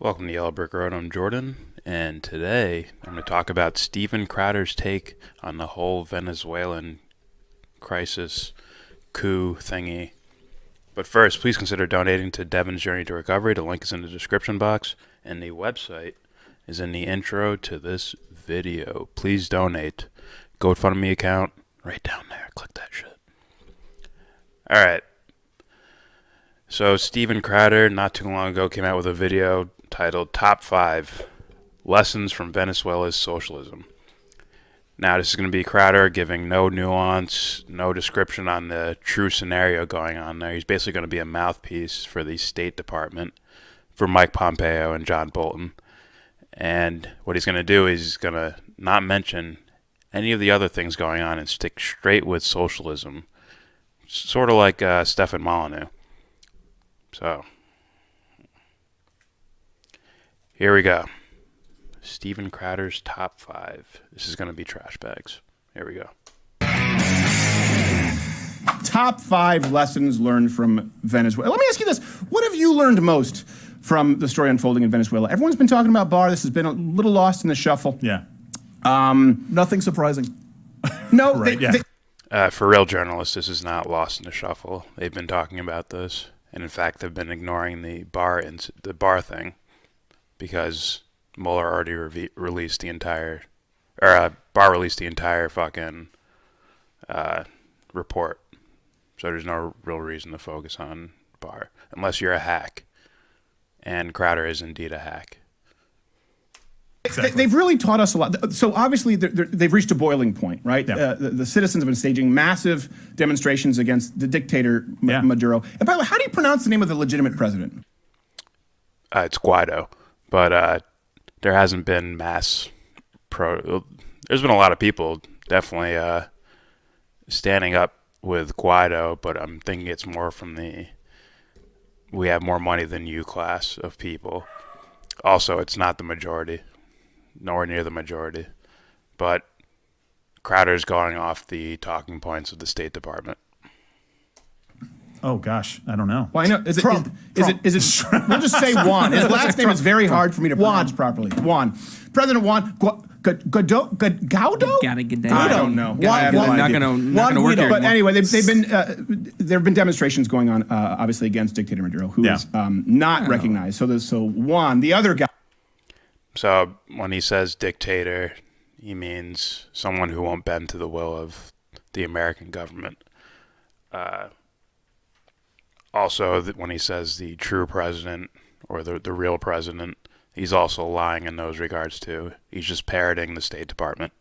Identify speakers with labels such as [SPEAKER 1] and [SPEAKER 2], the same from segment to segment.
[SPEAKER 1] Welcome to Yellow Brick Road. I'm Jordan, and today I'm going to talk about Steven Crowder's take on the whole Venezuelan crisis coup thingy. But first, please consider donating to Devon's Journey to Recovery. The link is in the description box, and the website is in the intro to this video. Please donate. GoFundMe account right down there. Click that shit. Alright. So Steven Crowder, not too long ago, came out with a video titled Top 5 Lessons from Venezuela's Socialism. Now, this is going to be Crowder giving no nuance, no description on the true scenario going on there. He's basically going to be a mouthpiece for the State Department, for Mike Pompeo and John Bolton. And what he's going to do is he's going to not mention any of the other things going on and stick straight with socialism. Sort of like Stefan Molyneux. So, here we go. Steven Crowder's top 5. This is going to be trash bags. Here we go.
[SPEAKER 2] Top 5 lessons learned from Venezuela. Let me ask you this. What have you learned most from the story unfolding in Venezuela? Everyone's been talking about Barr. This has been a little lost in the shuffle.
[SPEAKER 3] Yeah. Nothing surprising.
[SPEAKER 2] No.
[SPEAKER 3] Right,
[SPEAKER 1] For real journalists, this is not lost in the shuffle. They've been talking about this. And in fact, they've been ignoring the Barr thing because Mueller already released the entire, Barr released the entire fucking report. So there's no real reason to focus on Barr unless you're a hack, and Crowder is indeed a hack.
[SPEAKER 2] Exactly. They've really taught us a lot. So obviously they've reached a boiling point, right?
[SPEAKER 3] Yeah.
[SPEAKER 2] The citizens have been staging massive demonstrations against the dictator Maduro. And by the way, how do you pronounce the name of the legitimate president?
[SPEAKER 1] It's Guaido, but there hasn't been mass There's been a lot of people definitely standing up with Guaido, but I'm thinking it's more from the we have more money than you class of people. Also, it's not the majority. Nowhere near the majority. But Crowder's going off the talking points of the State Department.
[SPEAKER 3] Oh gosh, I don't know.
[SPEAKER 2] Well, I know. Is
[SPEAKER 3] Trump.
[SPEAKER 2] it we'll just say Juan. His last name is very hard for me to pronounce properly. Juan. President Juan Guaido? I don't know.
[SPEAKER 4] Not gonna work here.
[SPEAKER 2] But anyway, there have been demonstrations going on, obviously against dictator Maduro, who is not recognized. So Juan, the other guy.
[SPEAKER 1] So when he says dictator, he means someone who won't bend to the will of the American government. Also, when he says the true president or the real president, he's also lying in those regards too. He's just parroting the State Department.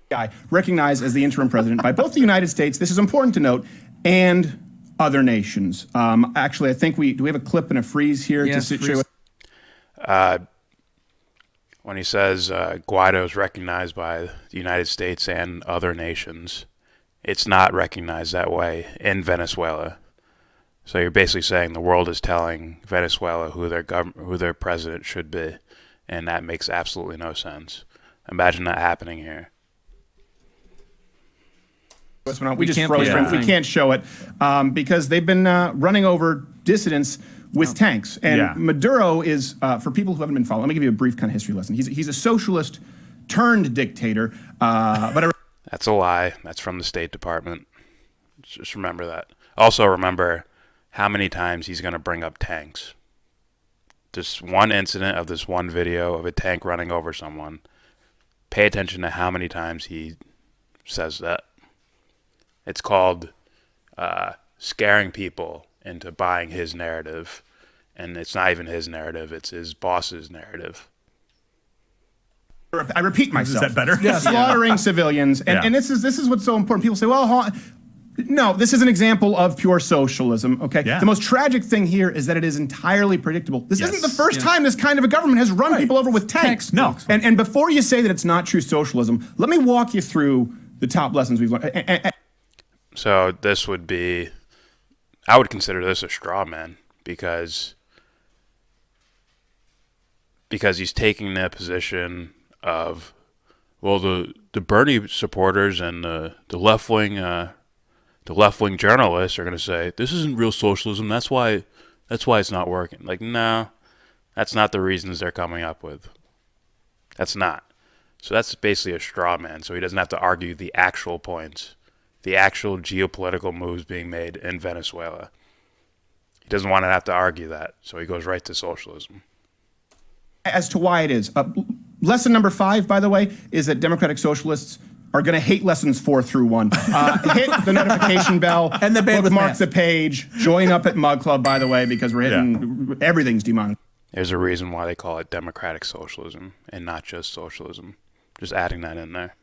[SPEAKER 2] Guy recognized as the interim president by both the United States, this is important to note, and other nations. Actually, I think do we have a clip and a freeze here to show it?
[SPEAKER 1] When he says Guaido is recognized by the United States and other nations, it's not recognized that way in Venezuela. So you're basically saying the world is telling Venezuela who their president should be, and that makes absolutely no sense. Imagine that happening here.
[SPEAKER 2] We just froze. We can't show it because they've been running over dissidents with tanks. And Maduro is, for people who haven't been following, let me give you a brief kind of history lesson. He's a socialist turned dictator.
[SPEAKER 1] That's a lie. That's from the State Department. Just remember that. Also remember how many times he's going to bring up tanks. Just one incident of this one video of a tank running over someone. Pay attention to how many times he says that. It's called scaring people into buying his narrative. And it's not even his narrative. It's his boss's narrative.
[SPEAKER 2] I repeat myself.
[SPEAKER 3] Is that better?
[SPEAKER 2] Slaughtering civilians. And this is what's so important. People say, well, no, this is an example of pure socialism, okay?
[SPEAKER 3] Yeah.
[SPEAKER 2] The most tragic thing here is that it is entirely predictable. This isn't the first time this kind of a government has run people over with tanks.
[SPEAKER 3] No.
[SPEAKER 2] And before you say that it's not true socialism, let me walk you through the top lessons we've learned.
[SPEAKER 1] So this would be, I would consider this a straw man because he's taking the position of, well, the Bernie supporters and the left-wing journalists are going to say this isn't real socialism. That's why it's not working. Like, no, That's not the reasons they're coming up with. That's not. So that's basically a straw man, so he doesn't have to argue the actual points, the actual geopolitical moves being made in Venezuela. He doesn't want to have to argue that, so he goes right to socialism.
[SPEAKER 2] As to why it is. Lesson number 5, by the way, is that Democratic Socialists are going to hate lessons 4 through 1. Hit the notification bell,
[SPEAKER 5] and the
[SPEAKER 2] bookmark the page, join up at Mug Club, by the way, because we're hitting everything's demonetized.
[SPEAKER 1] There's a reason why they call it democratic socialism and not just socialism. Just adding that in there.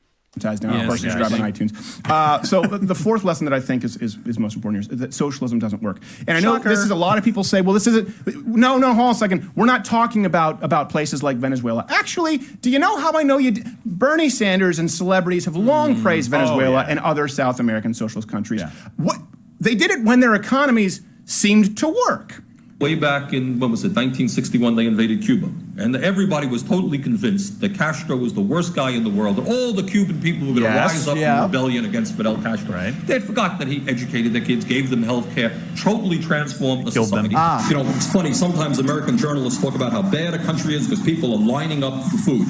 [SPEAKER 2] Now, of course, subscribe on iTunes. So the 4th lesson that I think is most important here is that socialism doesn't work. And I know this is a lot of people say, well, this isn't. No, hold on a second. We're not talking about places like Venezuela. Actually, do you know how I know you? Bernie Sanders and celebrities have long praised Venezuela and other South American socialist countries. What they did it when their economies seemed to work.
[SPEAKER 6] Way back in, 1961, they invaded Cuba. And everybody was totally convinced that Castro was the worst guy in the world, that all the Cuban people were going to rise up in rebellion against Fidel Castro. They had forgotten that he educated their kids, gave them health care, totally transformed the society. You know, it's funny, sometimes American journalists talk about how bad a country is because people are lining up for food.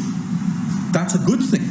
[SPEAKER 6] That's a good thing.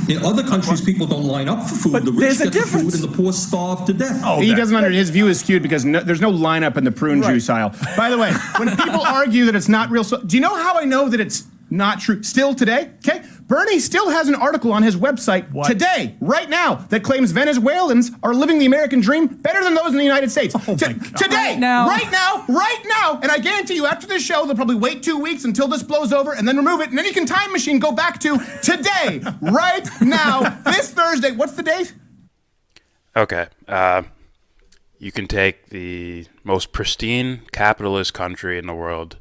[SPEAKER 6] In other countries, people don't line up for food.
[SPEAKER 5] But
[SPEAKER 6] the rich
[SPEAKER 5] there's
[SPEAKER 6] get
[SPEAKER 5] a
[SPEAKER 6] the food
[SPEAKER 5] difference.
[SPEAKER 6] and the poor starve to death.
[SPEAKER 2] He doesn't his view is skewed because there's no lineup in the prune juice aisle. By the way, when people argue that it's not real, do you know how I know that it's not true? Still today, okay? Bernie still has an article on his website today, right now, that claims Venezuelans are living the American dream better than those in the United States. Today, right now, and I guarantee you, after this show, they'll probably wait 2 weeks until this blows over and then remove it, and then you can time machine go back to today, right now, this Thursday. What's the date?
[SPEAKER 1] Okay. You can take the most pristine capitalist country in the world.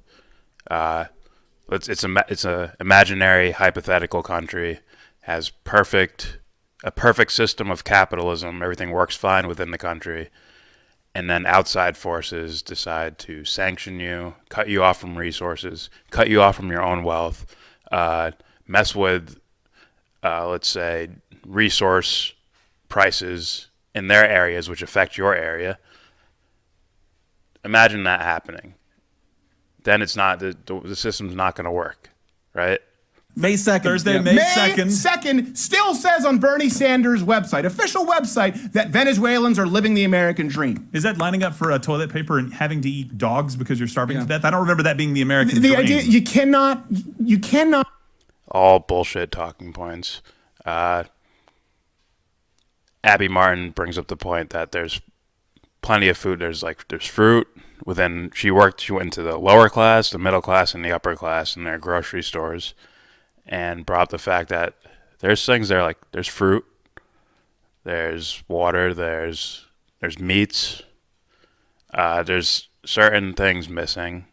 [SPEAKER 1] It's a imaginary hypothetical country, has a perfect system of capitalism. Everything works fine within the country, and then outside forces decide to sanction you, cut you off from resources, cut you off from your own wealth, mess with, let's say, resource prices in their areas, which affect your area. Imagine that happening. Then it's not the system's not going to work, right?
[SPEAKER 5] May 2nd.
[SPEAKER 3] Thursday, May 2nd.
[SPEAKER 2] 2nd still says on Bernie Sanders' website, official website, that Venezuelans are living the American dream.
[SPEAKER 3] Is that lining up for toilet paper and having to eat dogs because you're starving to death? I don't remember that being the American dream.
[SPEAKER 2] The idea, you cannot.
[SPEAKER 1] All bullshit talking points. Abby Martin brings up the point that there's plenty of food. There's fruit. She went into the lower class, the middle class, and the upper class in their grocery stores, and brought up the fact that there's things there, like there's fruit, there's water, there's meats, there's certain things missing,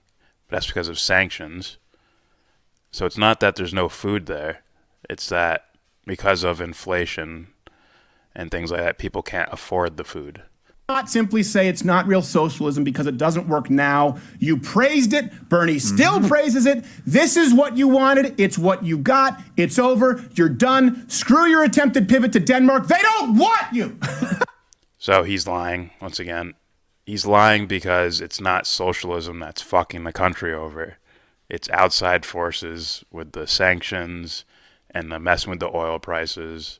[SPEAKER 1] but that's because of sanctions. So it's not that there's no food there, it's that because of inflation and things like that, people can't afford the food.
[SPEAKER 2] Not simply say it's not real socialism because it doesn't work now. You praised it. Bernie still praises it. This is what you wanted. It's what you got. It's over. You're done. Screw your attempted pivot to Denmark. They don't want you.
[SPEAKER 1] So he's lying once again. He's lying because it's not socialism that's fucking the country over. It's outside forces with the sanctions and the messing with the oil prices.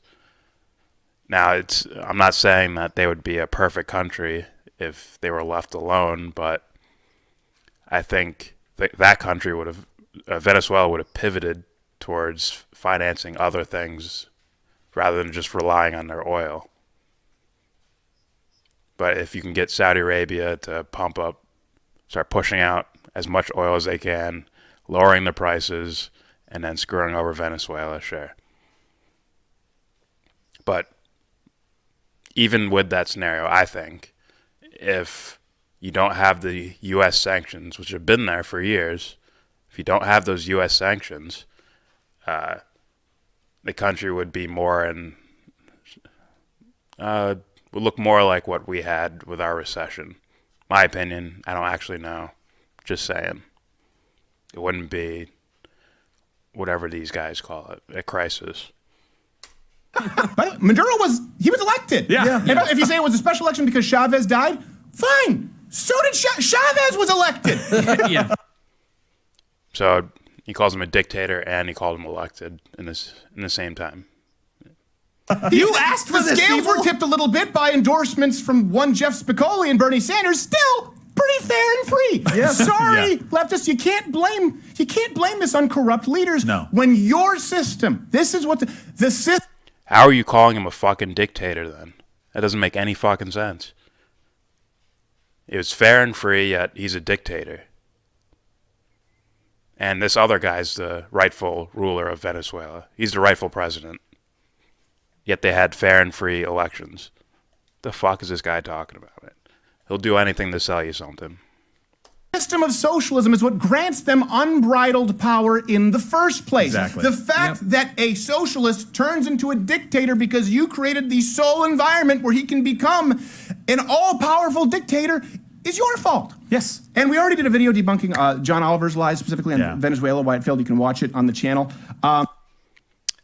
[SPEAKER 1] Now, I'm not saying that they would be a perfect country if they were left alone, but I think that country Venezuela would have pivoted towards financing other things rather than just relying on their oil. But if you can get Saudi Arabia to start pushing out as much oil as they can, lowering the prices, and then screwing over Venezuela, sure. But even with that scenario, I think if you don't have the U.S. sanctions, which have been there for years, if you don't have those U.S. sanctions, the country would be would look more like what we had with our recession. My opinion, I don't actually know. Just saying. It wouldn't be whatever these guys call it, a crisis.
[SPEAKER 2] Maduro was elected.
[SPEAKER 3] Yeah.
[SPEAKER 2] And if you say it was a special election because Chavez died, fine. So did Chavez was elected.
[SPEAKER 1] So he calls him a dictator, and he called him elected in the same time.
[SPEAKER 2] You asked for this. The scales were tipped a little bit by endorsements from one Jeff Spicoli and Bernie Sanders. Still pretty fair and free. Yes. Sorry, leftists, you can't blame this on corrupt leaders.
[SPEAKER 3] No.
[SPEAKER 2] When your system, this is what the system.
[SPEAKER 1] How are you calling him a fucking dictator then? That doesn't make any fucking sense. It was fair and free, yet he's a dictator. And this other guy's the rightful ruler of Venezuela. He's the rightful president. Yet they had fair and free elections. The fuck is this guy talking about? He'll do anything to sell you something.
[SPEAKER 2] System of socialism is what grants them unbridled power in the first place.
[SPEAKER 3] Exactly.
[SPEAKER 2] The fact that a socialist turns into a dictator because you created the sole environment where he can become an all-powerful dictator is your fault.
[SPEAKER 3] Yes.
[SPEAKER 2] And we already did a video debunking John Oliver's lies, specifically on Venezuela, why it failed. You can watch it on the channel.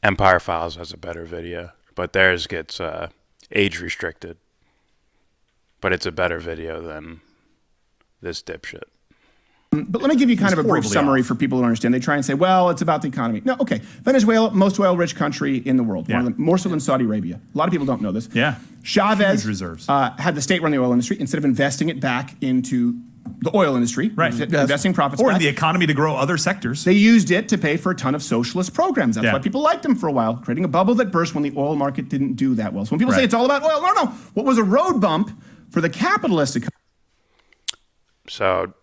[SPEAKER 1] Empire Files has a better video, but theirs gets age restricted. But it's a better video than this dipshit.
[SPEAKER 2] But let me give you kind of a brief summary for people who don't understand. They try and say, well, it's about the economy. No, okay. Venezuela, most oil-rich country in the world, one of them, more so than Saudi Arabia. A lot of people don't know this.
[SPEAKER 3] Yeah.
[SPEAKER 2] Chavez
[SPEAKER 3] reserves.
[SPEAKER 2] Had the state run the oil industry instead of investing it back into the oil industry, investing profits
[SPEAKER 3] or
[SPEAKER 2] back.
[SPEAKER 3] in the economy to grow other sectors.
[SPEAKER 2] They used it to pay for a ton of socialist programs. That's why people liked them for a while, creating a bubble that burst when the oil market didn't do that well. So when people say it's all about oil, no. What was a road bump for the capitalist economy?
[SPEAKER 1] So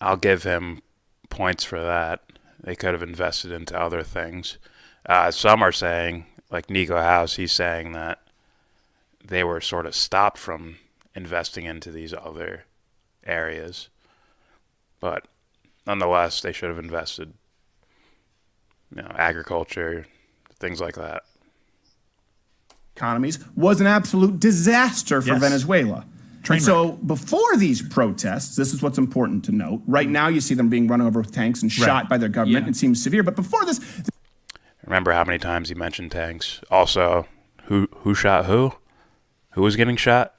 [SPEAKER 1] I'll give him points for that. They could have invested into other things. Some are saying, like Nico House, he's saying that they were sort of stopped from investing into these other areas. But nonetheless, they should have invested, agriculture, things like that.
[SPEAKER 2] Economies was an absolute disaster for Venezuela. And so before these protests, this is what's important to note. Right now, you see them being run over with tanks and shot by their government. It seems severe. But before this...
[SPEAKER 1] Remember how many times he mentioned tanks? Also, who shot who? Who was getting shot?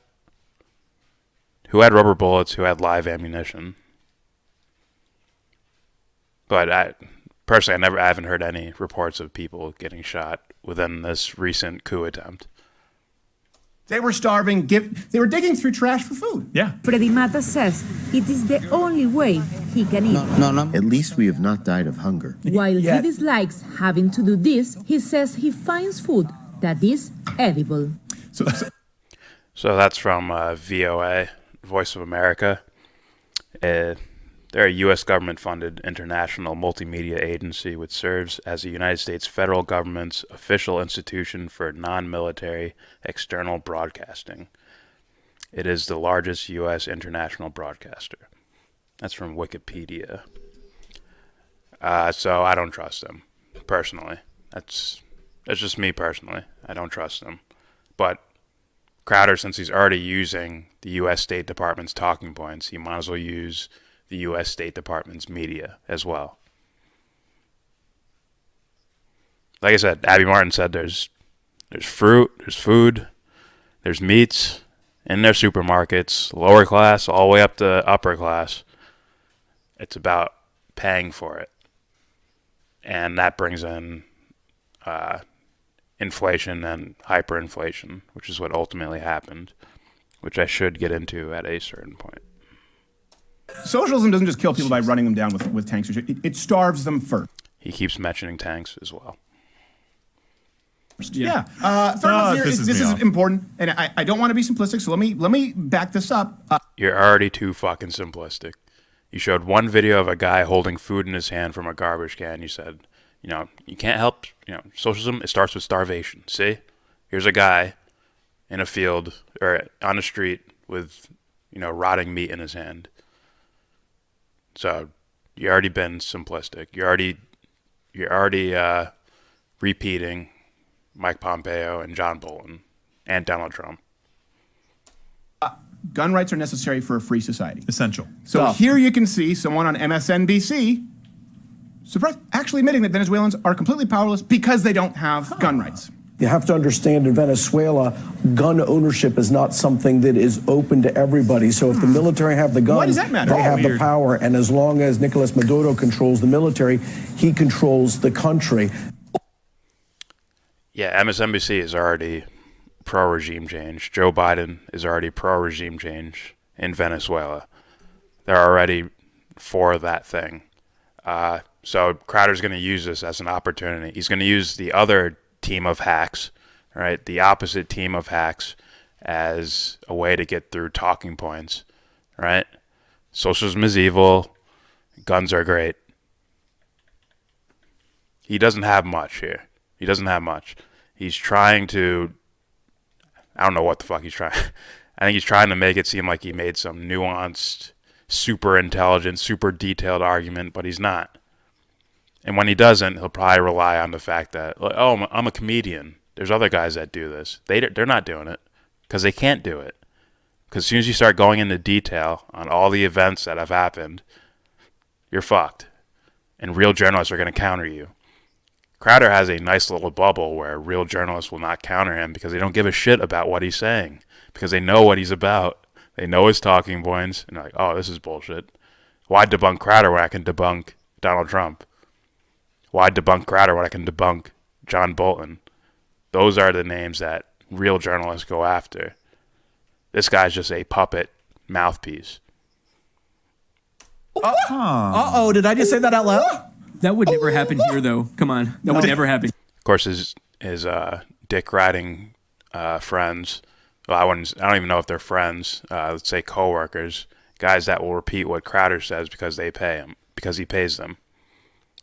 [SPEAKER 1] Who had rubber bullets? Who had live ammunition? But I haven't heard any reports of people getting shot within this recent coup attempt.
[SPEAKER 2] They were starving. They were digging through trash for food.
[SPEAKER 3] Yeah.
[SPEAKER 5] Freddy Mata says it is the only way he can eat.
[SPEAKER 7] No. At least we have not died of hunger.
[SPEAKER 5] While he dislikes having to do this, he says he finds food that is edible.
[SPEAKER 1] So that's from VOA, Voice of America. They're a U.S. government-funded international multimedia agency which serves as the United States federal government's official institution for non-military external broadcasting. It is the largest U.S. international broadcaster. That's from Wikipedia. So I don't trust them, personally. That's just me personally. I don't trust them. But Crowder, since he's already using the U.S. State Department's talking points, he might as well use the U.S. State Department's media as well. Like I said, Abby Martin said there's fruit, there's food, there's meats in their supermarkets, lower class all the way up to upper class. It's about paying for it. And that brings in inflation and hyperinflation, which is what ultimately happened, which I should get into at a certain point.
[SPEAKER 2] Socialism doesn't just kill people by running them down with tanks. It starves them first.
[SPEAKER 1] He keeps mentioning tanks as well.
[SPEAKER 2] Third one here this is important, and I don't want to be simplistic, so let me back this up.
[SPEAKER 1] You're already too fucking simplistic. You showed one video of a guy holding food in his hand from a garbage can. You said, you can't help, socialism, it starts with starvation. See? Here's a guy in a field or on the street with, rotting meat in his hand. So you already been simplistic. You're already repeating Mike Pompeo and John Bolton and Donald Trump.
[SPEAKER 2] Gun rights are necessary for a free society.
[SPEAKER 3] Essential.
[SPEAKER 2] So here you can see someone on MSNBC actually admitting that Venezuelans are completely powerless because they don't have gun rights.
[SPEAKER 8] You have to understand in Venezuela, gun ownership is not something that is open to everybody. So if the military have the guns,
[SPEAKER 2] Why does that matter?
[SPEAKER 8] they have the power. And as long as Nicolas Maduro controls the military, he controls the country.
[SPEAKER 1] Yeah, MSNBC is already pro-regime change. Joe Biden is already pro-regime change in Venezuela. They're already for that thing. So Crowder's going to use this as an opportunity. He's going to use the other team of hacks, right? The opposite team of hacks as a way to get through talking points, right? Socialism is evil. Guns are great. He doesn't have much here. He doesn't have much. He's trying to, I don't know what the fuck he's trying. I think he's trying to make it seem like he made some nuanced, super intelligent, super detailed argument, but he's not. And when he doesn't, he'll probably rely on the fact that, like, oh, I'm a comedian. There's other guys that do this. They're not doing it because they can't do it. Because as soon as you start going into detail on all the events that have happened, you're fucked. And real journalists are going to counter you. Crowder has a nice little bubble where real journalists will not counter him because they don't give a shit about what he's saying. Because they know what he's about. They know his talking points. And they're like, oh, this is bullshit. Why debunk Crowder when I can debunk Donald Trump? Why debunk Crowder when I can debunk John Bolton? Those are the names that real journalists go after. This guy's just a puppet mouthpiece.
[SPEAKER 4] Uh-oh, did I just say that out loud? That would never happen here, though. Come on. That would never happen.
[SPEAKER 1] Of course, his dick riding friends, well, I don't even know if they're friends, let's say coworkers, guys that will repeat what Crowder says because they pay him, because he pays them.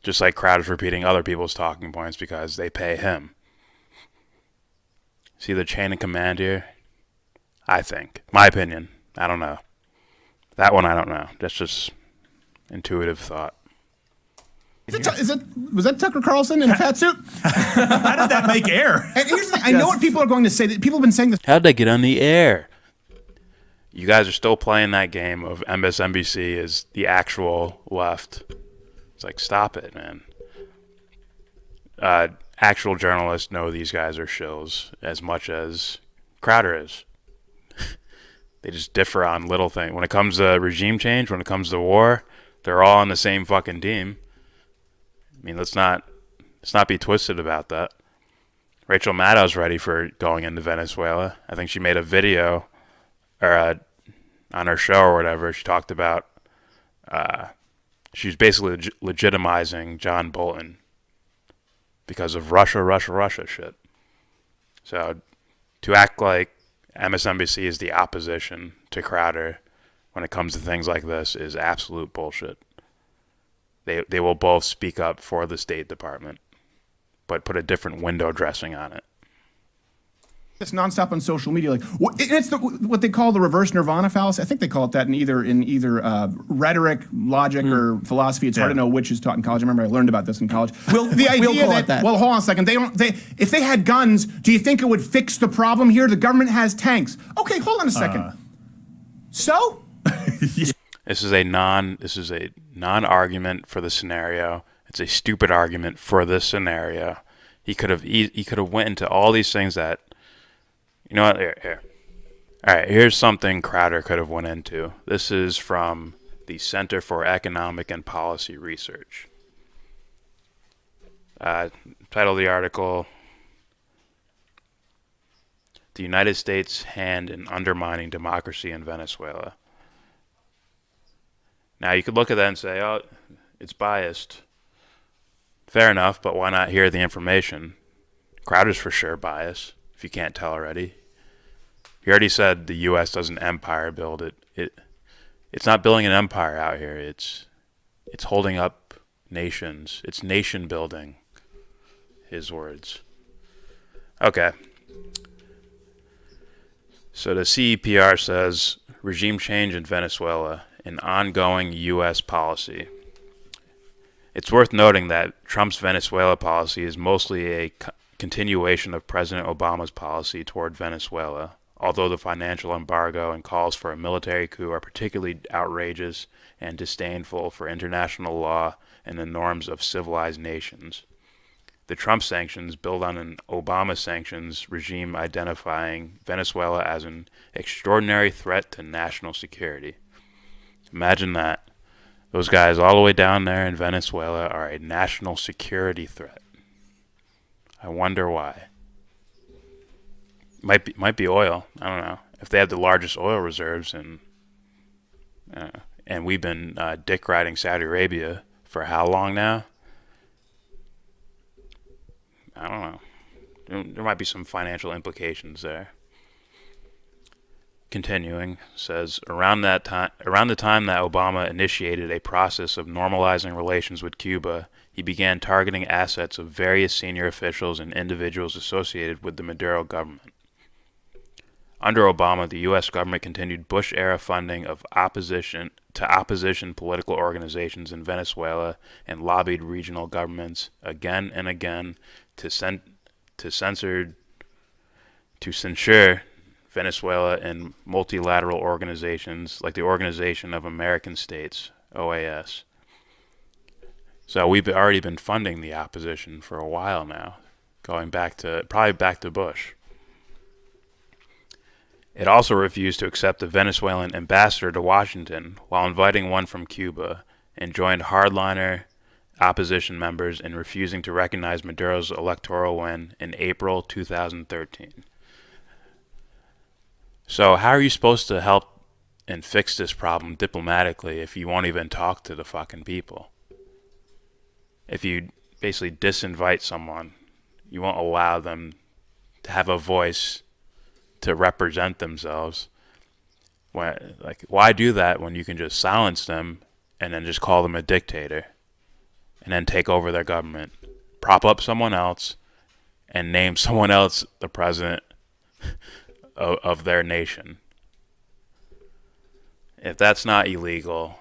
[SPEAKER 1] Just like Crowder's repeating other people's talking points because they pay him. See the chain of command here? I think. My opinion. I don't know. That one I don't know. That's just intuitive thought.
[SPEAKER 2] Was that Tucker Carlson in a fat suit?
[SPEAKER 3] How did that make air?
[SPEAKER 2] And here's the thing. I know what people are going to say. People have been saying this.
[SPEAKER 1] How'd they get on the air? You guys are still playing that game of MSNBC is the actual left. It's like, stop it, man. Actual journalists know these guys are shills as much as Crowder is. They just differ on little things. When it comes to regime change, when it comes to war, they're all on the same fucking team. I mean, let's not be twisted about that. Rachel Maddow's ready for going into Venezuela. I think she made a video or on her show or whatever. She talked about she's basically legitimizing John Bolton because of Russia shit. So to act like MSNBC is the opposition to Crowder when it comes to things like this is absolute bullshit. They will both speak up for the State Department, but put a different window dressing on it.
[SPEAKER 2] It's nonstop on social media. Like it's what they call the reverse nirvana fallacy. I think they call it that in either rhetoric, logic, or philosophy. It's hard to know which is taught in college. I remember I learned about this in college. The idea that well, hold on a second. If they had guns, do you think it would fix the problem here? The government has tanks. Okay, hold on a second. So.
[SPEAKER 1] This is a non-argument for the scenario. It's a stupid argument for this scenario. He could have went into all these things that, you know what? Here. All right, here's something Crowder could have went into. This is from the Center for Economic and Policy Research. Title of the article: The United States' Hand in Undermining Democracy in Venezuela. Now, you could look at that and say, oh, it's biased. Fair enough, but why not hear the information? Crowder's for sure biased, if you can't tell already. He already said the U.S. doesn't empire build it. It's not building an empire out here. It's holding up nations. It's nation building, his words. Okay. So the CEPR says, regime change in Venezuela, an ongoing U.S. policy. It's worth noting that Trump's Venezuela policy is mostly a continuation of President Obama's policy toward Venezuela, although the financial embargo and calls for a military coup are particularly outrageous and disdainful for international law and the norms of civilized nations. The Trump sanctions build on an Obama sanctions regime identifying Venezuela as an extraordinary threat to national security. Imagine that. Those guys all the way down there in Venezuela are a national security threat. I wonder why. Might be oil. I don't know. If they have the largest oil reserves and we've been dick riding Saudi Arabia for how long now? I don't know. There might be some financial implications there. Continuing, says around the time that Obama initiated a process of normalizing relations with Cuba, he began targeting assets of various senior officials and individuals associated with the Maduro government. Under Obama, the U.S. government continued Bush-era funding of opposition political organizations in Venezuela and lobbied regional governments again and again to censure Venezuela and multilateral organizations like the Organization of American States, OAS. So we've already been funding the opposition for a while now, going back to Bush. It also refused to accept the Venezuelan ambassador to Washington while inviting one from Cuba, and joined hardliner opposition members in refusing to recognize Maduro's electoral win in April 2013. So how are you supposed to help and fix this problem diplomatically if you won't even talk to the fucking people? If you basically disinvite someone, you won't allow them to have a voice to represent themselves. Why do that when you can just silence them and then just call them a dictator and then take over their government, prop up someone else, and name someone else the president of their nation? If that's not illegal,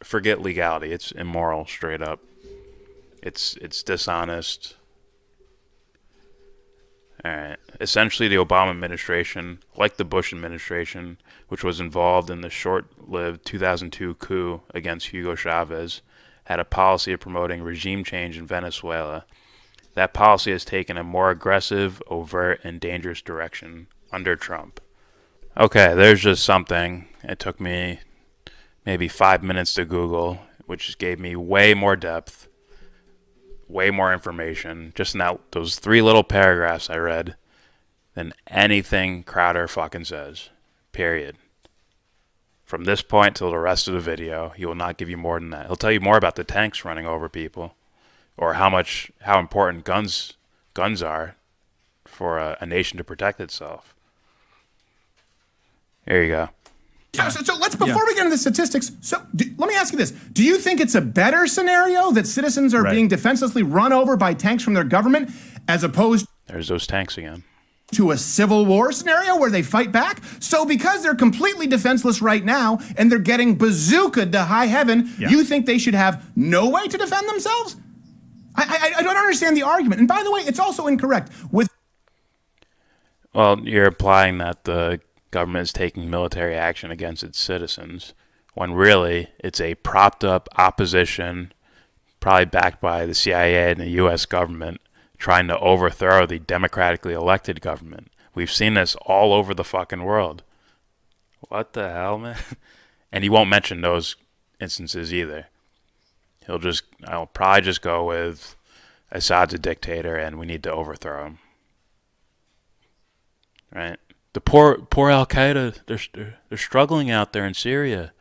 [SPEAKER 1] forget legality. It's immoral, straight up. It's dishonest. All right. Essentially, the Obama administration, like the Bush administration, which was involved in the short-lived 2002 coup against Hugo Chavez, had a policy of promoting regime change in Venezuela. That policy has taken a more aggressive, overt, and dangerous direction under Trump. Okay, there's just something. It took me maybe 5 minutes to Google, which gave me way more depth, way more information, just in those 3 little paragraphs I read, than anything Crowder fucking says. Period. From this point till the rest of the video, he will not give you more than that. He'll tell you more about the tanks running over people, or how important guns are for a nation to protect itself. Here you go.
[SPEAKER 2] So let's, before we get into the statistics, let me ask you this. Do you think it's a better scenario that citizens are being defenselessly run over by tanks from their government as opposed
[SPEAKER 1] There's those tanks again.
[SPEAKER 2] to a civil war scenario where they fight back? So because they're completely defenseless right now and they're getting bazookaed to high heaven, you think they should have no way to defend themselves? I don't understand the argument. And by the way, it's also incorrect.
[SPEAKER 1] Well, you're implying that the government is taking military action against its citizens, when really it's a propped up opposition, probably backed by the CIA and the U.S. government, trying to overthrow the democratically elected government. We've seen this all over the fucking world. What the hell, man? And he won't mention those instances either. I'll probably just go with Assad's a dictator and we need to overthrow him. Right? The poor Al Qaeda, they're struggling out there in Syria.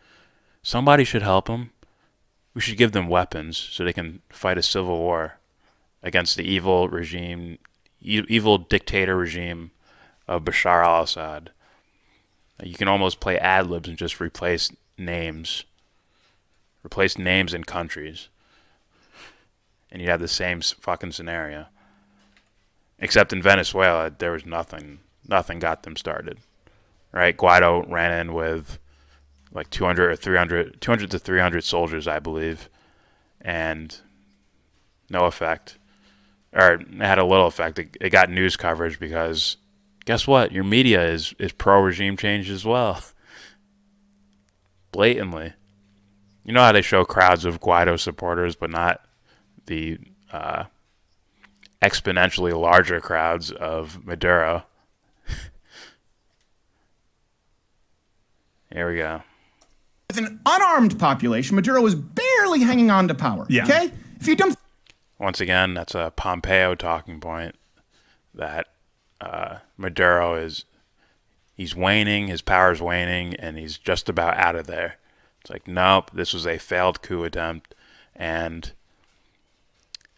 [SPEAKER 1] Somebody should help them. We should give them weapons so they can fight a civil war against the evil dictator regime of Bashar al-Assad. You can almost play ad-libs and just replace names and countries, and you have the same fucking scenario. Except in Venezuela, there was nothing got them started, right? Guaido ran in with like 200 to 300 soldiers, I believe, and no effect. Or it had a little effect. It got news coverage because guess what? Your media is pro-regime change as well. Blatantly. You know how they show crowds of Guaido supporters, but not the exponentially larger crowds of Maduro. Here we go.
[SPEAKER 2] With an unarmed population, Maduro is barely hanging on to power.
[SPEAKER 3] Yeah.
[SPEAKER 2] Okay? If you don't.
[SPEAKER 1] Once again, that's a Pompeo talking point that Maduro he's waning, his power's waning, and he's just about out of there. It's like, nope, this was a failed coup attempt. And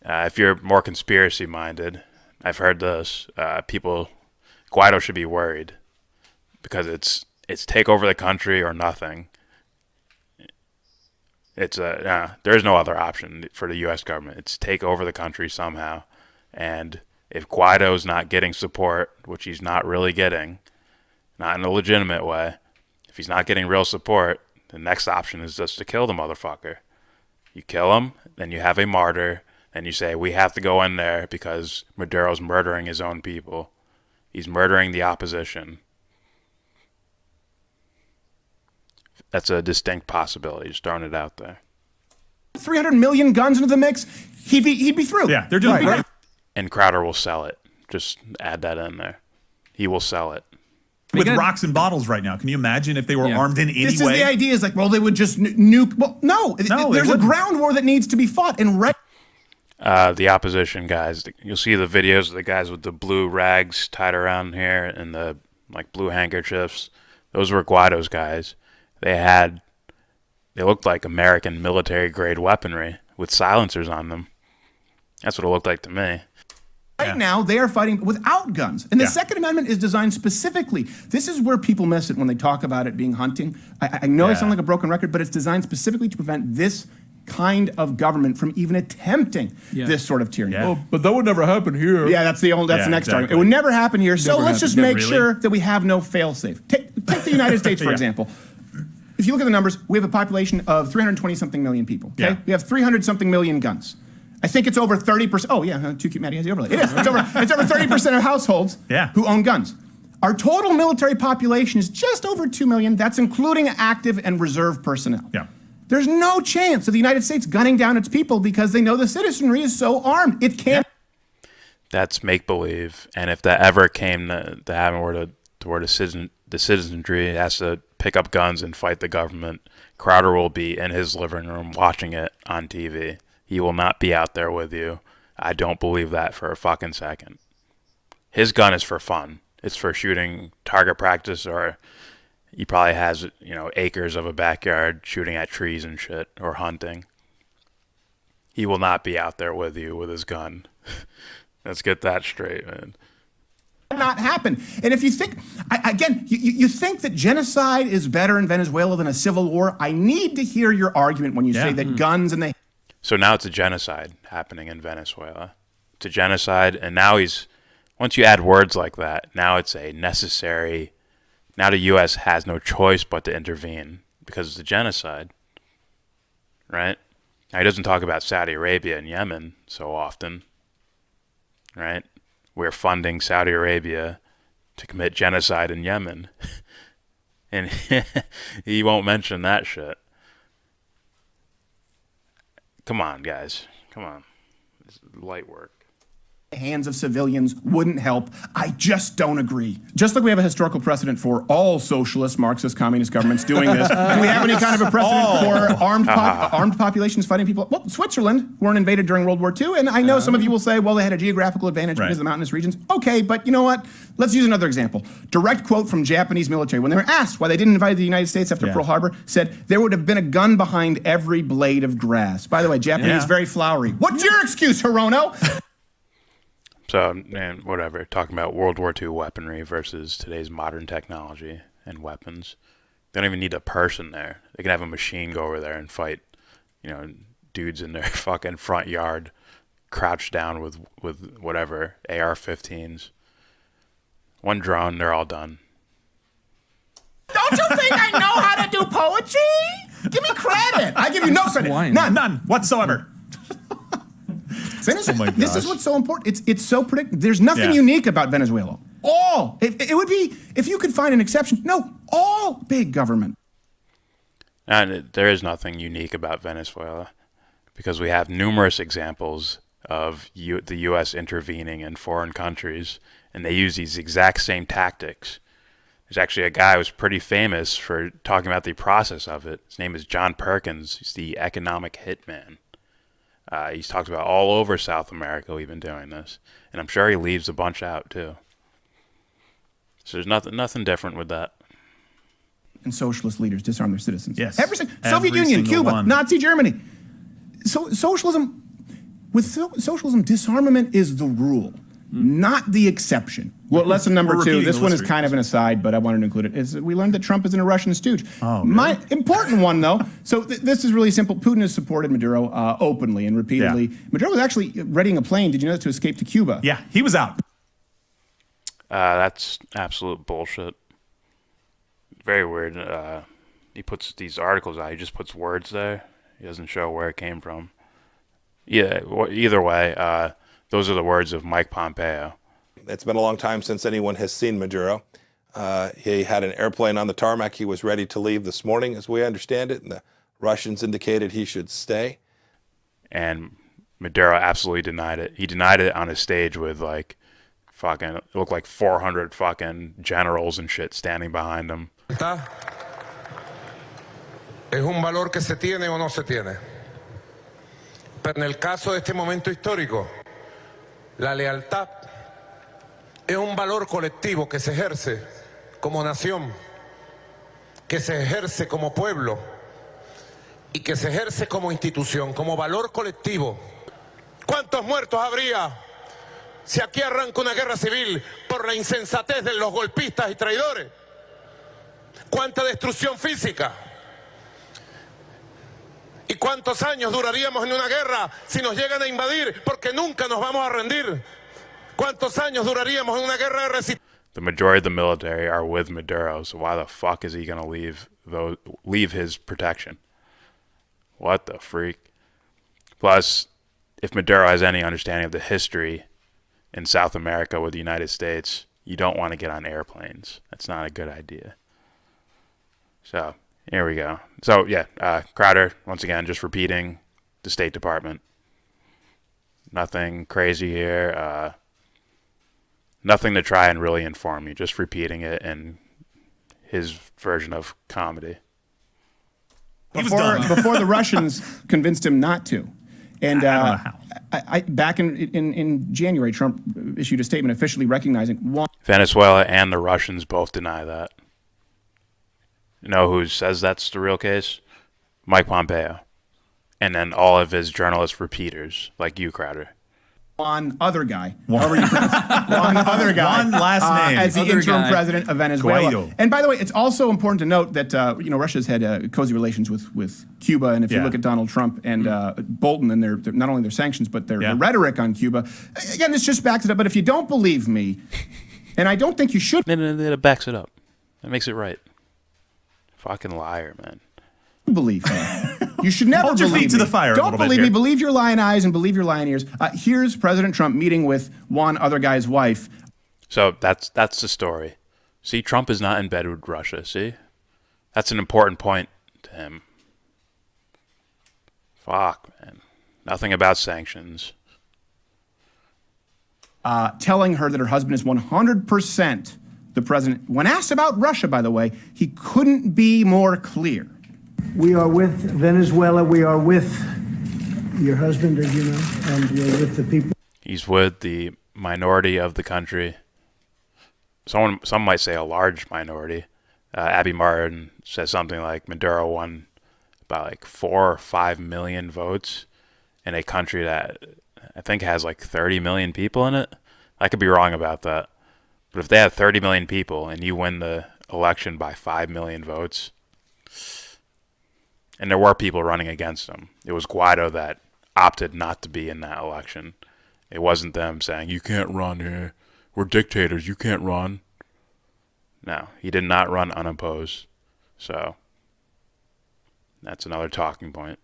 [SPEAKER 1] if you're more conspiracy-minded, I've heard this, Guaido should be worried because it's take over the country or nothing. There's no other option for the U.S. government. It's take over the country somehow. And if Guaido's not getting support, which he's not really getting, not in a legitimate way, if he's not getting real support, the next option is just to kill the motherfucker. You kill him, then you have a martyr, and you say, we have to go in there because Maduro's murdering his own people. He's murdering the opposition. That's a distinct possibility. Just throwing it out there.
[SPEAKER 2] 300 million guns into the mix, he'd be through.
[SPEAKER 3] Yeah, they're doing
[SPEAKER 2] right.
[SPEAKER 1] And Crowder will sell it. Just add that in there. He will sell it.
[SPEAKER 3] With rocks and bottles right now. Can you imagine if they were armed in any way?
[SPEAKER 2] This is the idea. Is like, well, they would just nuke. Well, no. There's a ground war that needs to be fought. And
[SPEAKER 1] the opposition guys, you'll see the videos of the guys with the blue rags tied around here and the blue handkerchiefs. Those were Guaido's guys. They looked like American military-grade weaponry with silencers on them. That's what it looked like to me.
[SPEAKER 2] Right now, they are fighting without guns. And the Second Amendment is designed specifically. This is where people miss it when they talk about it being hunting. I know I sound like a broken record, but it's designed specifically to prevent this kind of government from even attempting this sort of tyranny.
[SPEAKER 3] Yeah.
[SPEAKER 2] Oh,
[SPEAKER 8] But that would never happen here.
[SPEAKER 2] yeah, that's the next argument. It would never happen here. So let's just make sure that we have no fail-safe. Take the United States, for example. If you look at the numbers, we have a population of 320-something million people. Okay?
[SPEAKER 3] Yeah.
[SPEAKER 2] We have 300-something million guns. I think it's over 30%. Oh, yeah, too cute, Maddie has the overlay. It is. It's over 30% of households who own guns. Our total military population is just over 2 million. That's including active and reserve personnel.
[SPEAKER 3] Yeah.
[SPEAKER 2] There's no chance of the United States gunning down its people because they know the citizenry is so armed. It can't.
[SPEAKER 1] That's make-believe. And if that ever came to happen where the citizenry has to pick up guns and fight the government, Crowder will be in his living room watching it on TV. He will not be out there with you. I don't believe that for a fucking second. His gun is for fun. It's for shooting target practice, or he probably has, acres of a backyard shooting at trees and shit, or hunting. He will not be out there with you with his gun. Let's get that straight, man.
[SPEAKER 2] Not happen. And if you think, again, you think that genocide is better in Venezuela than a civil war, I need to hear your argument when you say that guns and the...
[SPEAKER 1] So now it's a genocide happening in Venezuela. It's a genocide, and now once you add words like that, now it's a necessary, now the U.S. has no choice but to intervene because it's a genocide, right? Now he doesn't talk about Saudi Arabia and Yemen so often, right? We're funding Saudi Arabia to commit genocide in Yemen. And he won't mention that shit. Come on, guys. Come on. It's light work.
[SPEAKER 2] Hands of civilians wouldn't help. I just don't agree. Just like we have a historical precedent for all socialist, Marxist, communist governments doing this, do we have any kind of a precedent for armed populations fighting people? Well, Switzerland weren't invaded during World War II, and I know some of you will say, well, they had a geographical advantage because of the mountainous regions. Okay, but you know what? Let's use another example. Direct quote from Japanese military. When they were asked why they didn't invade the United States after Pearl Harbor, said, there would have been a gun behind every blade of grass. By the way, Japanese, very flowery. What's your excuse, Hirono?
[SPEAKER 1] So, man, whatever. Talking about World War II weaponry versus today's modern technology and weapons. They don't even need a person there. They can have a machine go over there and fight, dudes in their fucking front yard, crouched down with whatever, AR-15s. One drone, they're all done.
[SPEAKER 2] Don't you think I know how to do poetry? Give me credit. I give you no credit.
[SPEAKER 3] None whatsoever.
[SPEAKER 2] This is what's so important. It's so predictable. There's nothing unique about Venezuela. It would be, if you could find an exception, all big government.
[SPEAKER 1] And there is nothing unique about Venezuela because we have numerous examples of the U.S. intervening in foreign countries, and they use these exact same tactics. There's actually a guy who's pretty famous for talking about the process of it. His name is John Perkins. He's the economic hitman. He's talked about all over South America we've been doing this, and I'm sure he leaves a bunch out too. So there's nothing different with that.
[SPEAKER 2] And socialist leaders disarm their citizens.
[SPEAKER 3] Yes.
[SPEAKER 2] Soviet Union, Cuba,
[SPEAKER 3] one.
[SPEAKER 2] Nazi Germany. So socialism, socialism, disarmament is the rule, not the exception. Well, lesson number 2. This one is kind of an aside, but I wanted to include it. Is we learned that Trump isn't a Russian stooge.
[SPEAKER 3] Oh, really?
[SPEAKER 2] My important one, though. So this is really simple. Putin has supported Maduro openly and repeatedly. Yeah. Maduro was actually readying a plane. Did you know that, to escape to Cuba?
[SPEAKER 3] Yeah, he was out.
[SPEAKER 1] That's absolute bullshit. Very weird. He puts these articles out. He just puts words there. He doesn't show where it came from. Yeah. Either way, those are the words of Mike Pompeo.
[SPEAKER 9] It's been a long time since anyone has seen Maduro. He had an airplane on the tarmac. He was ready to leave this morning, as we understand it, and the Russians indicated he should stay.
[SPEAKER 1] And Maduro absolutely denied it. He denied it on a stage with it looked like 400 fucking generals and shit standing behind him.
[SPEAKER 10] Es un valor que se tiene o no se tiene. Pero en el caso de este momento histórico, la lealtad es un valor colectivo que se ejerce como nación, que se ejerce como pueblo y que se ejerce como institución, como valor colectivo. ¿Cuántos muertos habría si aquí arranca una guerra civil por la insensatez de los golpistas y traidores? ¿Cuánta destrucción física? ¿Y cuántos años duraríamos en una guerra si nos llegan a invadir? Porque nunca nos vamos a rendir. ¿Cuántos años duraríamos en una guerra de resistencia?
[SPEAKER 1] The majority of the military are with Maduro, so why the fuck is he going to leave his protection? What the freak? Plus, if Maduro has any understanding of the history in South America with the United States, you don't want to get on airplanes. That's not a good idea. So, here we go. So, yeah, Crowder, once again, just repeating the State Department. Nothing crazy here. Nothing to try and really inform you. Just repeating it in his version of comedy.
[SPEAKER 2] Before the Russians convinced him not to. And
[SPEAKER 3] I don't know how.
[SPEAKER 2] Back in January, Trump issued a statement officially recognizing
[SPEAKER 1] Venezuela and the Russians both deny that. You know who says that's the real case? Mike Pompeo. And then all of his journalist repeaters, like you, Crowder.
[SPEAKER 2] One other guy. However you pronounce it. One other guy.
[SPEAKER 3] One last name.
[SPEAKER 2] As the interim president of Venezuela.
[SPEAKER 3] Guaido.
[SPEAKER 2] And by the way, it's also important to note that Russia's had cozy relations with Cuba. And if you look at Donald Trump and Bolton and their not only their sanctions, but their rhetoric on Cuba, again, this just backs it up. But if you don't believe me, and I don't think you should.
[SPEAKER 1] It backs it up. That makes it right. Fucking liar, man.
[SPEAKER 2] Believe me. You should never
[SPEAKER 3] Hold your
[SPEAKER 2] believe
[SPEAKER 3] feet to the fire.
[SPEAKER 2] Don't believe me. Believe your lying eyes and believe your lying ears. Here's President Trump meeting with one other guy's wife.
[SPEAKER 1] So that's the story. See, Trump is not in bed with Russia. See, that's an important point to him. Fuck, man. Nothing about sanctions.
[SPEAKER 2] Telling her that her husband is 100% the president. When asked about Russia, by the way, he couldn't be more clear.
[SPEAKER 11] We are with Venezuela. We are with your husband, as you know, and we're with the people.
[SPEAKER 1] He's with the minority of the country. Some might say a large minority. Abby Martin says something like Maduro won about 4 or 5 million votes in a country that I think has 30 million people in it. I could be wrong about that. But if they have 30 million people and you win the election by 5 million votes, and there were people running against him. It was Guaido that opted not to be in that election. It wasn't them saying, you can't run here. We're dictators. You can't run. No, he did not run unopposed. So that's another talking point.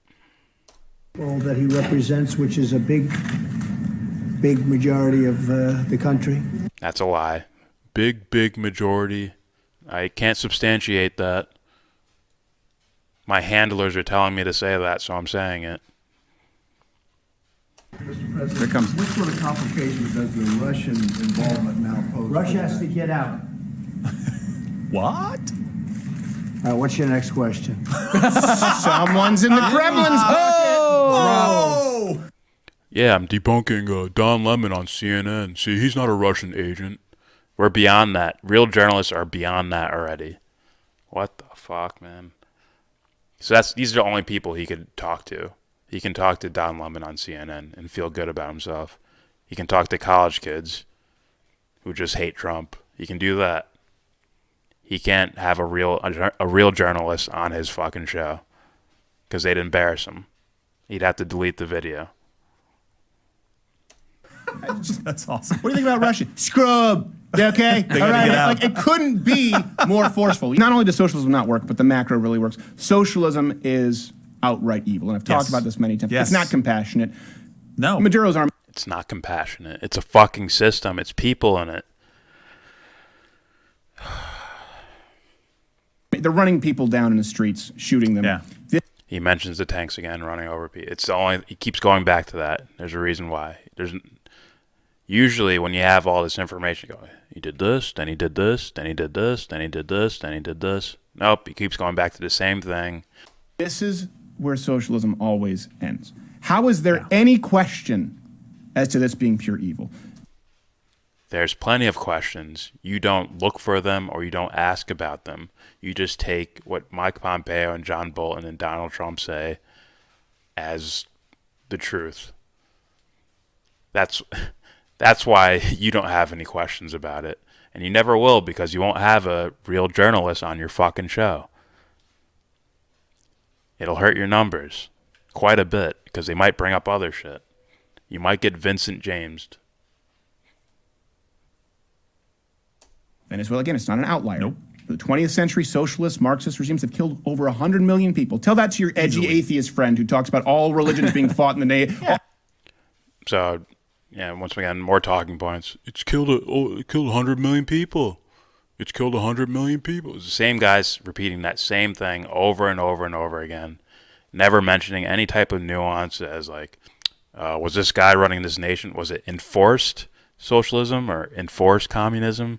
[SPEAKER 11] All that he represents, which is a big majority of the country.
[SPEAKER 1] That's a lie. Big majority. I can't substantiate that. My handlers are telling me to say that, so I'm saying it.
[SPEAKER 11] Mr. President,
[SPEAKER 2] Here it comes.
[SPEAKER 11] what sort of complications does the Russian involvement now pose? Russia has to get out.
[SPEAKER 3] What?
[SPEAKER 11] All right, what's your next question?
[SPEAKER 2] Someone's in the Kremlin's pocket.
[SPEAKER 3] Whoa!
[SPEAKER 1] Yeah, I'm debunking Don Lemon on CNN. See, he's not a Russian agent. We're beyond that. Real journalists are beyond that already. What the fuck, man? So these are the only people he could talk to. He can talk to Don Lemon on CNN and feel good about himself. He can talk to college kids who just hate Trump. He can do that. He can't have a real journalist on his fucking show because they'd embarrass him. He'd have to delete the video.
[SPEAKER 3] That's awesome.
[SPEAKER 2] What do you think about Russia? Scrub. Okay. All right. Like, it couldn't be more forceful. Not only does socialism not work, but the macro really works. Socialism is outright evil, and I've talked about this many times.
[SPEAKER 3] Yes.
[SPEAKER 2] It's not compassionate.
[SPEAKER 3] No.
[SPEAKER 2] Maduro's army.
[SPEAKER 1] It's not compassionate. It's a fucking system. It's people in it.
[SPEAKER 2] They're running people down in the streets, shooting them.
[SPEAKER 3] Yeah.
[SPEAKER 1] He mentions the tanks again, running over people. It's the only. He keeps going back to that. There's a reason why. There's usually when you have all this information, you go, he did this, then he did this, then he did this, then he did this, then he did this. Nope, he keeps going back to the same thing.
[SPEAKER 2] This is where socialism always ends. How is there any question as to this being pure evil?
[SPEAKER 1] There's plenty of questions. You don't look for them or you don't ask about them. You just take what Mike Pompeo and John Bolton and Donald Trump say as the truth. That's why you don't have any questions about it. And you never will, because you won't have a real journalist on your fucking show. It'll hurt your numbers quite a bit because they might bring up other shit. You might get Vincent James'd.
[SPEAKER 2] Venezuela, again, it's not an outlier.
[SPEAKER 3] Nope.
[SPEAKER 2] The 20th century socialist, Marxist regimes have killed over 100 million people. Tell that to your edgy atheist friend who talks about all religions being fought in the name.
[SPEAKER 1] So, yeah, once again, more talking points. It killed 100 million people. It's killed 100 million people. It's the same guys repeating that same thing over and over and over again, never mentioning any type of nuance as like, was this guy running this nation? Was it enforced socialism or enforced communism?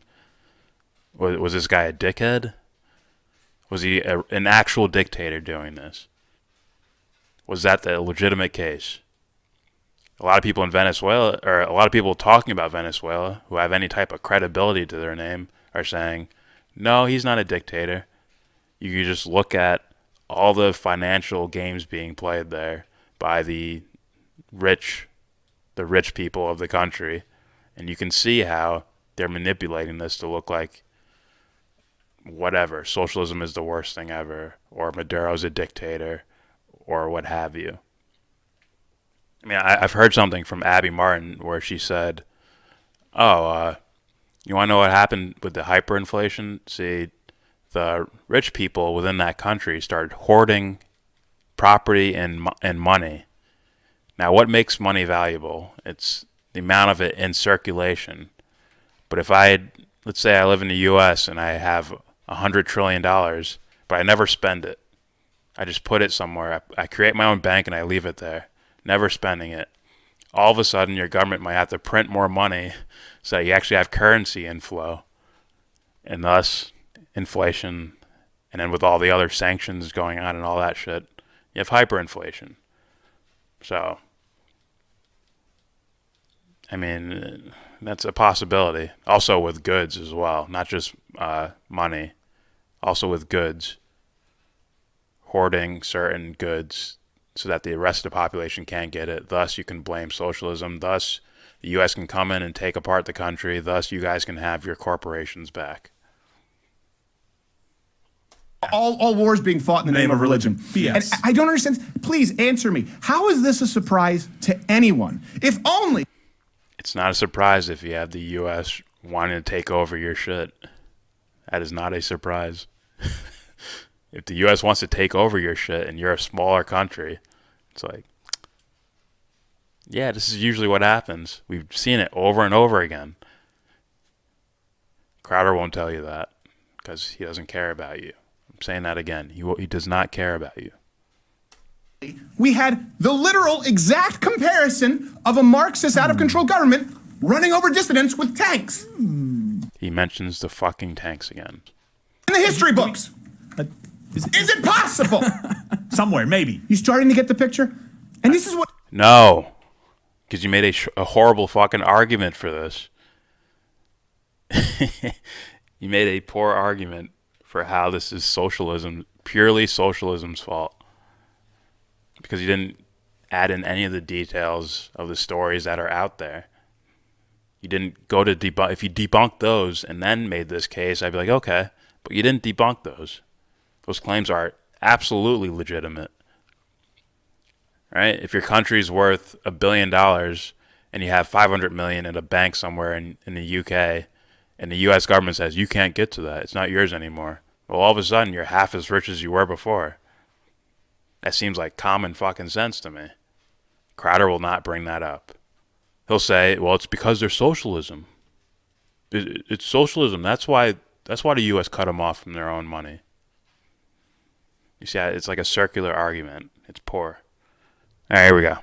[SPEAKER 1] Was this guy a dickhead? Was he an actual dictator doing this? Was that the legitimate case? A lot of people in Venezuela, or a lot of people talking about Venezuela who have any type of credibility to their name, are saying, no, he's not a dictator. You can just look at all the financial games being played there by the rich people of the country, and you can see how they're manipulating this to look like whatever, socialism is the worst thing ever, or Maduro's a dictator, or what have you. I mean, I've heard something from Abby Martin where she said, you want to know what happened with the hyperinflation? See, the rich people within that country started hoarding property and money. Now, what makes money valuable? It's the amount of it in circulation. But if let's say I live in the U.S. and I have $100 trillion, but I never spend it. I just put it somewhere. I create my own bank and I leave it there, never spending it. All of a sudden, your government might have to print more money so that you actually have currency inflow, and thus inflation. And then with all the other sanctions going on and all that shit, you have hyperinflation. So, I mean, that's a possibility. Also with goods as well, not just money. Also with goods. Hoarding certain goods so that the rest of the population can't get it. Thus, you can blame socialism. Thus, the U.S. can come in and take apart the country. Thus, you guys can have your corporations back.
[SPEAKER 2] All wars being fought in the name of religion.
[SPEAKER 3] Yes.
[SPEAKER 2] And I don't understand. Please answer me. How is this a surprise to anyone? If only.
[SPEAKER 1] It's not a surprise if you have the U.S. wanting to take over your shit. That is not a surprise. If the U.S. wants to take over your shit and you're a smaller country, it's like, yeah, this is usually what happens. We've seen it over and over again. Crowder won't tell you that because he doesn't care about you. I'm saying that again. He does not care about you.
[SPEAKER 2] We had the literal exact comparison of a Marxist out-of-control government running over dissidents with tanks.
[SPEAKER 1] He mentions the fucking tanks again.
[SPEAKER 2] In the history books. Is it possible?
[SPEAKER 3] Somewhere, maybe.
[SPEAKER 2] You starting to get the picture? And this is what...
[SPEAKER 1] No. Because you made a horrible fucking argument for this. You made a poor argument for how this is socialism, purely socialism's fault. Because you didn't add in any of the details of the stories that are out there. You didn't go to debunk. If you debunked those and then made this case, I'd be like, okay. But you didn't debunk those. Those claims are absolutely legitimate. Right? If your country's worth $1 billion and you have 500 million in a bank somewhere in the UK, and the US government says you can't get to that, it's not yours anymore. Well, all of a sudden you're half as rich as you were before. That seems like common fucking sense to me. Crowder will not bring that up. He'll say, well, it's because they're socialism. It's socialism. That's why the U.S. cut them off from their own money. You see, it's like a circular argument. It's poor. All right, here we go.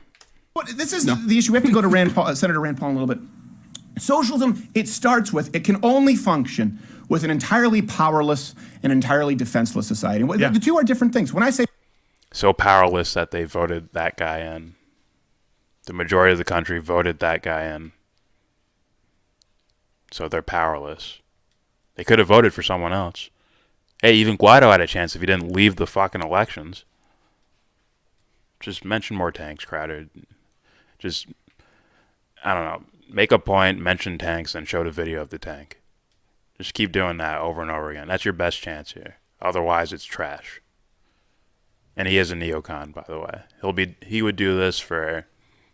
[SPEAKER 2] This is the issue. We have to go to Senator Rand Paul in a little bit. Socialism, it can only function with an entirely powerless and entirely defenseless society. The two are different things. When I say...
[SPEAKER 1] So powerless that they voted that guy in. The majority of the country voted that guy in. So they're powerless. They could have voted for someone else. Hey, even Guaido had a chance if he didn't leave the fucking elections. Just mention more tanks, Crowder. Just, I don't know, make a point, mention tanks, and show the video of the tank. Just keep doing that over and over again. That's your best chance here. Otherwise, it's trash. And he is a neocon, by the way. He would do this for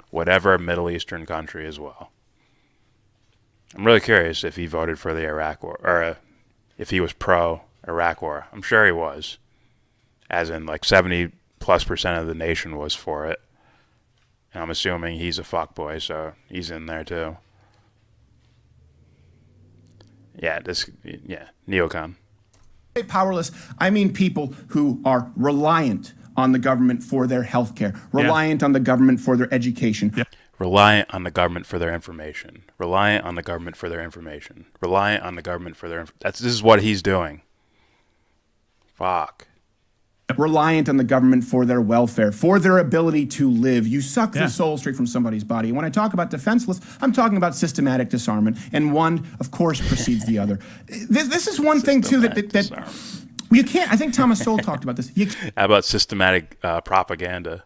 [SPEAKER 1] whatever Middle Eastern country as well. I'm really curious if he voted for the Iraq War, or if he was pro-Iraq War. I'm sure he was. As in, like, 70+% of the nation was for it. And I'm assuming he's a fuckboy, so he's in there too. Yeah, neocon.
[SPEAKER 2] Powerless, I mean people who are reliant on the government for their health care, reliant on the government for their education.
[SPEAKER 1] Reliant on the government for their information. Reliant on the government for their information. Reliant on the government for their... This is what he's doing. Fuck.
[SPEAKER 2] Reliant on the government for their welfare, for their ability to live. You suck the soul straight from somebody's body. When I talk about defenseless, I'm talking about systematic disarmament, and one, of course, precedes the other. This is one thing, too, that you can't... I think Thomas Sowell talked about this.
[SPEAKER 1] How about systematic propaganda?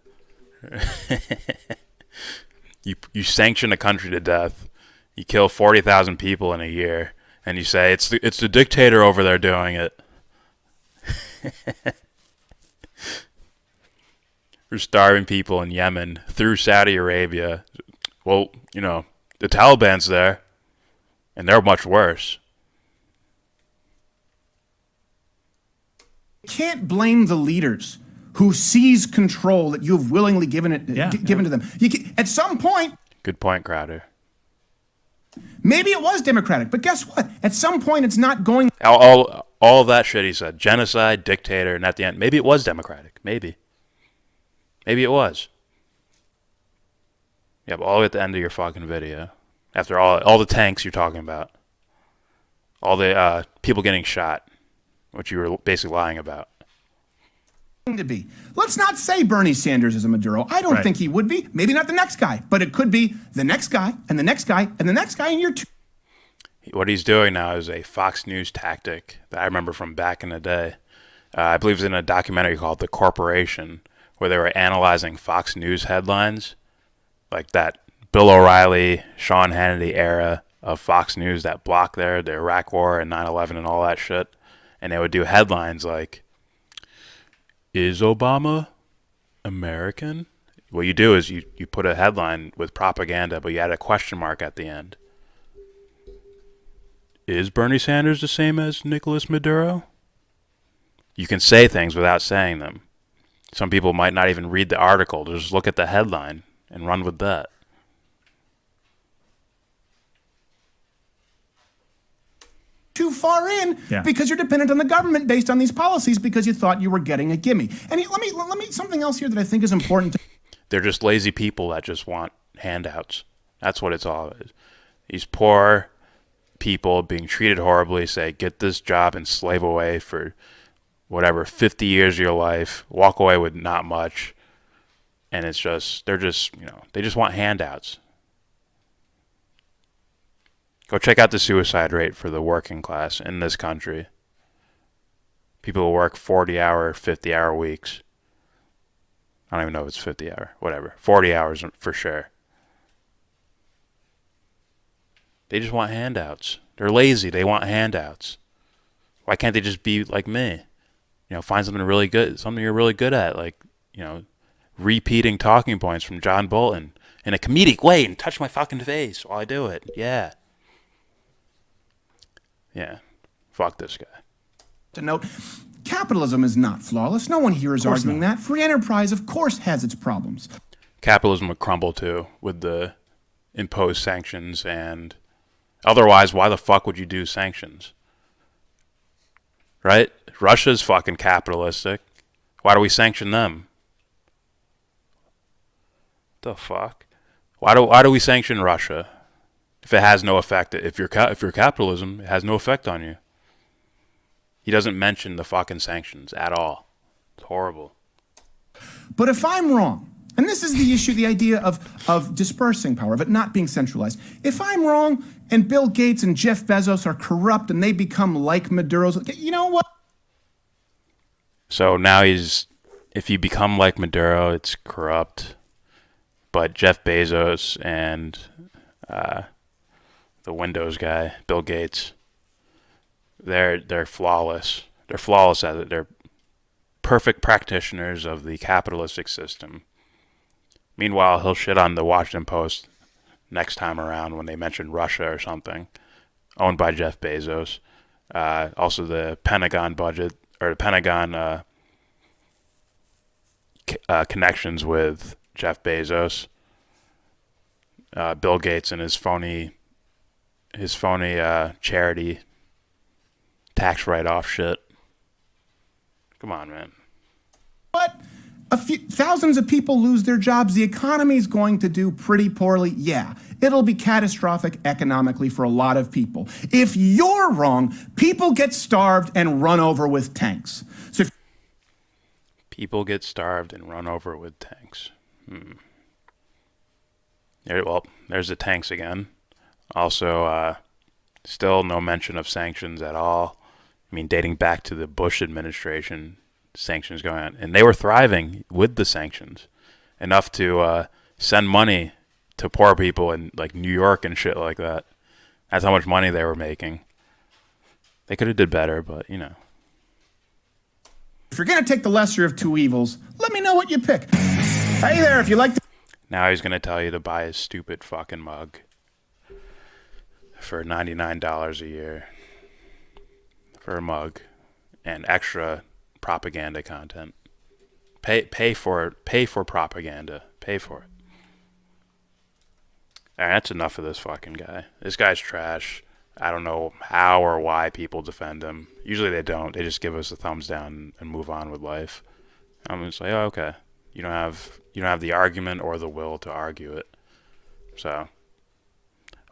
[SPEAKER 1] You sanction a country to death. You kill 40,000 people in a year, and you say, it's the dictator over there doing it. We're starving people in Yemen through Saudi Arabia. Well, you know, the Taliban's there, and they're much worse.
[SPEAKER 2] You can't blame the leaders who seize control that you have willingly given to them. At some point...
[SPEAKER 1] Good point, Crowder.
[SPEAKER 2] Maybe it was democratic, but guess what? At some point, it's not going...
[SPEAKER 1] All of that shit he said. Genocide, dictator, and at the end, maybe it was democratic. Maybe it was. Yeah, but all the way at the end of your fucking video, after all the tanks you're talking about, all the people getting shot, which you were basically lying about.
[SPEAKER 2] To be. Let's not say Bernie Sanders is a Maduro. I don't think he would be. Maybe not the next guy, but it could be the next guy, and the next guy, and the next guy, and you're two.
[SPEAKER 1] What he's doing now is a Fox News tactic that I remember from back in the day. I believe it was in a documentary called The Corporation, where they were analyzing Fox News headlines, like that Bill O'Reilly, Sean Hannity era of Fox News that blocked the Iraq War and 9/11 and all that shit. And they would do headlines like, is Obama American? What you do is you put a headline with propaganda, but you add a question mark at the end. Is Bernie Sanders the same as Nicolas Maduro? You can say things without saying them. Some people might not even read the article. They'll just look at the headline and run with that.
[SPEAKER 2] too far in because you're dependent on the government based on these policies because you thought you were getting a gimme. And let me something else here that I think is important.
[SPEAKER 1] They're just lazy people that just want handouts. That's what it's all is. These poor people being treated horribly, say, get this job and slave away for whatever, 50 years of your life, walk away with not much. And it's just, they're just, they just want handouts. Go check out the suicide rate for the working class in this country. People who work 40-hour, 50-hour weeks. I don't even know if it's 50-hour, whatever. 40 hours for sure. They just want handouts. They're lazy. They want handouts. Why can't they just be like me? Find something really good, something you're really good at, like, repeating talking points from John Bolton in a comedic way and touch my fucking face while I do it. Yeah. Yeah. Fuck this guy.
[SPEAKER 2] To note, capitalism is not flawless. No one here is arguing that. Free enterprise, of course, has its problems.
[SPEAKER 1] Capitalism would crumble, too, with the imposed sanctions, and otherwise, why the fuck would you do sanctions? Right? Russia's fucking capitalistic. Why do we sanction them? The fuck? Why do we sanction Russia if it has no effect? If you're capitalism, it has no effect on you. He doesn't mention the fucking sanctions at all. It's horrible.
[SPEAKER 2] But if I'm wrong, and this is the issue, the idea of dispersing power, of it not being centralized. If I'm wrong and Bill Gates and Jeff Bezos are corrupt and they become like Maduro's, you know what?
[SPEAKER 1] So now if you become like Maduro, it's corrupt. But Jeff Bezos and the Windows guy, Bill Gates, they're flawless. They're flawless at it. They're perfect practitioners of the capitalistic system. Meanwhile, he'll shit on the Washington Post next time around when they mention Russia or something, owned by Jeff Bezos. Also, the Pentagon budget, or the Pentagon connections with Jeff Bezos, Bill Gates, and his phony charity tax write-off shit. Come on, man.
[SPEAKER 2] But thousands of people lose their jobs. The economy is going to do pretty poorly. Yeah, it'll be catastrophic economically for a lot of people. If you're wrong, people get starved and run over with tanks. So
[SPEAKER 1] people get starved and run over with tanks. Well, there's the tanks again. Also, still no mention of sanctions at all. I mean, dating back to the Bush administration, sanctions going on. And they were thriving with the sanctions. Enough to send money to poor people in, like, New York and shit like that. That's how much money they were making. They could have did better, but, If
[SPEAKER 2] you're going to take the lesser of two evils, let me know what you pick. Hey there, if you like to...
[SPEAKER 1] Now he's going to tell you to buy his stupid fucking mug for $99 a year for a mug and extra propaganda content. Pay for it. Pay for propaganda. Pay for it. All right, that's enough of this fucking guy. This guy's trash. I don't know how or why people defend him. Usually they don't. They just give us a thumbs down and move on with life. I'm just like, oh, okay. You don't have the argument or the will to argue it. So,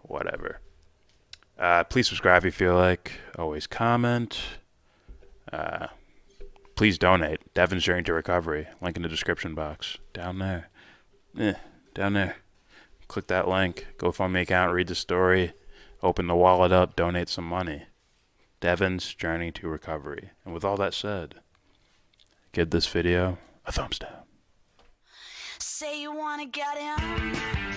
[SPEAKER 1] whatever. Please subscribe if you feel like. Always comment. Please donate. Devon's Journey to Recovery. Link in the description box. Down there. Down there. Click that link. GoFundMe account. Read the story. Open the wallet up. Donate some money. Devon's Journey to Recovery. And with all that said, give this video a thumbs down.
[SPEAKER 12] Say you wanna get him.